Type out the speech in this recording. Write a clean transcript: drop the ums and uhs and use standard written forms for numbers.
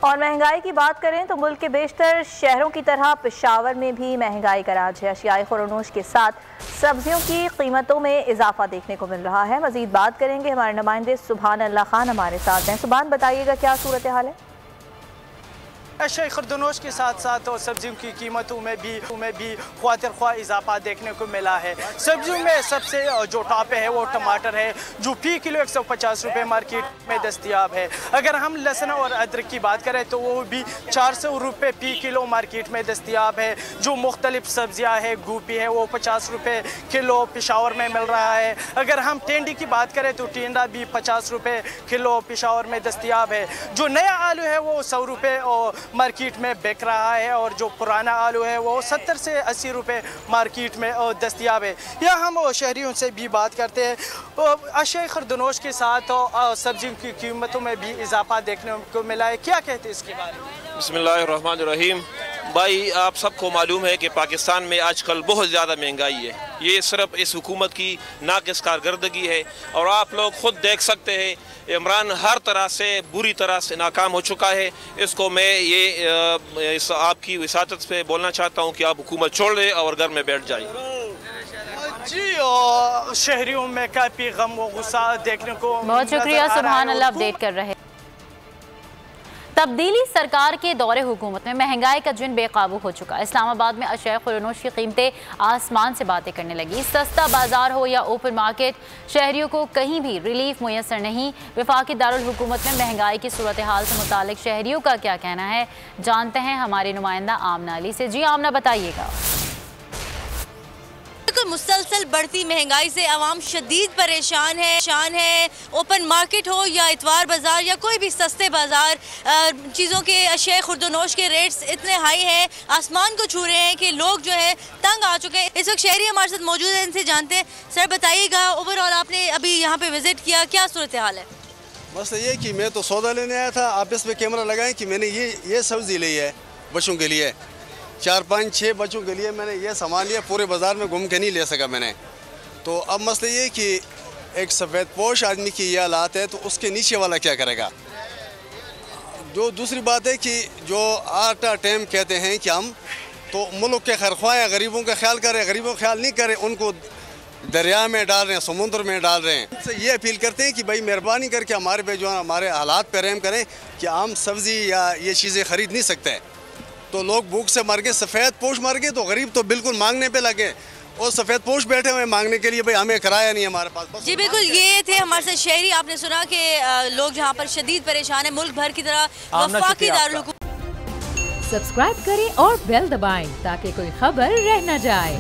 और महंगाई की बात करें तो मुल्क के बेशतर शहरों की तरह पेशावर में भी महंगाई का राज है। अशियाए खुरनोश के साथ सब्जियों की कीमतों में इजाफा देखने को मिल रहा है। मजीद बात करेंगे, हमारे नुमाइंदे सुभान अल्लाह खान हमारे साथ हैं। सुभान, बताइएगा क्या सूरत हाल है? अशियाए खुरदनोश के साथ साथ और सब्जियों की कीमतों में भी ख्वातिर ख्वाह इजाफा देखने को मिला है। सब्जियों में सबसे जो टॉप है वो टमाटर है, जो फी किलो 150 रुपये मार्केट में दस्तियाब है। अगर हम लहसुन और अदरक की बात करें तो वो भी 400 रुपये फी किलो मार्केट में दस्तियाब है। जो मुख्तलिफ सब्जियाँ है, गोभी है, वो 50 रुपये किलो पेशावर में मिल रहा है। अगर हम टेंडी की बात करें तो टेंडा भी 50 रुपये किलो पेशावर में दस्तियाब है। जो नया आलू है वो 100 रुपये और मार्केट में बिक रहा है, और जो पुराना आलू है वो 70 से 80 रुपये मार्केट में दस्तियाब है। या हम शहरियों से भी बात करते हैं। अशियाए खुरदनोश के साथ सब्जियों की कीमतों में भी इजाफा देखने को मिला है, क्या कहते हैं इसके बारे में? बिस्मिल्लाहिर्रहमानिर्रहीम। भाई, आप सबको मालूम है कि पाकिस्तान में आजकल बहुत ज़्यादा महंगाई है। ये सिर्फ इस हुकूमत की नाक़िस कारकर्दगी है, और आप लोग ख़ुद देख सकते हैं इमरान हर तरह से बुरी तरह से नाकाम हो चुका है। इसको मैं इस आपकी विसातत पे बोलना चाहता हूँ कि आप हुकूमत छोड़ दें और घर में बैठ जाइए। जी, शहरियों में काफ़ी गम व गुस्सा देखने को बहुत शुक्रिया सुभान अल्लाह अपडेट कर रहे। तब्दीली सरकार के दौरे हुकूमत में महंगाई का जिन बेकाबू हो चुका। इस्लामाबाद में अशियाए खुरनोश की कीमतें आसमान से बातें करने लगी। सस्ता बाजार हो या ओपन मार्केट, शहरियों को कहीं भी रिलीफ मुयसर नहीं। वफाकी दारुल हुकूमत में महंगाई की सूरत हाल से मुतालिक शहरियों का क्या कहना है, जानते हैं हमारी नुमाइंदा आमना अली से। जी आमना, बताइएगा। मुसलसल बढ़ती महंगाई से आवाम शदीद परेशान है। ओपन मार्केट हो या इतवार बाजार या कोई भी सस्ते बाजार, चीज़ों के अशियाए खुरदनोश के रेट्स इतने हाई हैं, आसमान को छू रहे हैं कि लोग जो है तंग आ चुके हैं। इस वक्त शहरी हमारे साथ मौजूद है, इनसे जानते हैं। सर बताइएगा, ओवरऑल आपने अभी यहाँ पे विजिट किया, क्या सूरत हाल है? बस ये कि मैं तो सौदा लेने आया था। आप इस पे कैमरा लगाएं कि मैंने ये सब्ज़ी ली है बच्चों के लिए, 4-5-6 बच्चों के लिए मैंने ये सामान लिया। पूरे बाज़ार में घूम के नहीं ले सका मैंने। तो अब मसला ये कि एक सफ़ेद पोश आदमी की ये हालात है, तो उसके नीचे वाला क्या करेगा? जो दूसरी बात है कि जो आटा टाइम कहते हैं कि हम तो मुल्क के खैरख्वाह गरीबों का ख्याल करें, गरीबों का ख्याल नहीं करें, उनको दरिया में डाल रहे हैं, समुद्र में डाल रहे हैं। इनसे ये अपील करते हैं कि भाई मेहरबानी करके हमारे पे जो हमारे हालात पर रहम करें कि आम सब्ज़ी या ये चीज़ें ख़रीद नहीं सकते। तो लोग भूख से मर गए, सफ़ेद पोश मर गए, तो गरीब तो बिल्कुल मांगने पे लगे, और सफ़ेद पोश बैठे हुए मांगने के लिए, भाई हमें किराया नहीं हमारे पास। जी बिल्कुल, ये थे हमारे साथ शहरी। आपने सुना कि लोग जहाँ पर शदीद परेशान है, मुल्क भर की तरह वफाकी दारुल हुकूमत। सब्सक्राइब करें और बेल दबाएं ताकि कोई खबर रह न जाए।